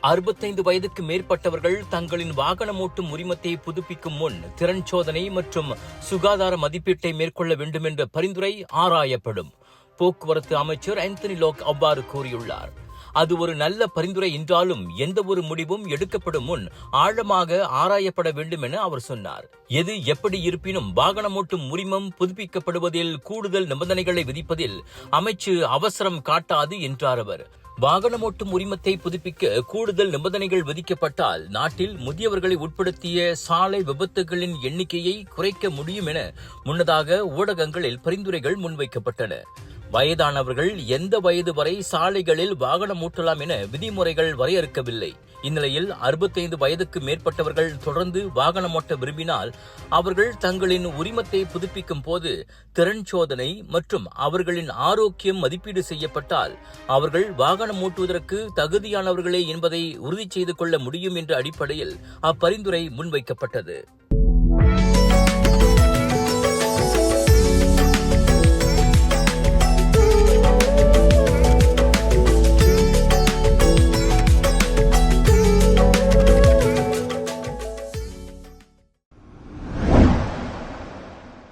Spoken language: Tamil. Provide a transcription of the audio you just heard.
65 வயதுக்கு மேற்பட்டவர்கள் தங்களின் வாகனம் ஓட்டும் உரிமத்தை புதுப்பிக்கும் முன் திறன் சோதனை மற்றும் சுகாதார மதிப்பீட்டை மேற்கொள்ள வேண்டும் என்ற பரிந்துரை ஆராயப்படும். போக்குவரத்து அமைச்சர் ஆந்தனி லோக் அவ்வாறு கூறியுள்ளார். அது ஒரு நல்ல பரிந்துரை என்றாலும் எந்த ஒரு முடிவும் எடுக்கப்படும் முன் ஆழமாக ஆராயப்பட வேண்டும் என அவர் சொன்னார். எது எப்படி இருப்பினும் வாகனம் ஓட்டும் உரிமம் புதுப்பிக்கப்படுவதில் கூடுதல் நிபந்தனைகளை விதிப்பதில் அமைச்சு அவசரம் காட்டாது என்றார் அவர். வாகனம் ஓட்டும் உரிமத்தை புதுப்பிக்க கூடுதல் நிபந்தனைகள் விதிக்கப்பட்டால் நாட்டில் முதியவர்களை உட்படுத்திய சாலை விபத்துகளின் எண்ணிக்கையை குறைக்க முடியும் என முன்னதாக ஊடகங்களில் பரிந்துரைகள் முன்வைக்கப்பட்டன. வயதானவர்கள் எந்த வயது வரை சாலைகளில் வாகனம் ஓட்டலாம் என விதிமுறைகள் வரையறுக்கவில்லை. இந்நிலையில் 65 வயதுக்கு மேற்பட்டவர்கள் தொடர்ந்து வாகனம் ஓட்ட விரும்பினால் அவர்கள் தங்களின் உரிமத்தை புதுப்பிக்கும் போது திறன் சோதனை மற்றும் அவர்களின் ஆரோக்கியம் மதிப்பீடு செய்யப்பட்டால் அவர்கள் வாகனம் ஓட்டுவதற்கு தகுதியானவர்களே என்பதை உறுதி செய்து கொள்ள முடியும் என்ற அடிப்படையில் அப்பரிந்துரை முன்வைக்கப்பட்டது.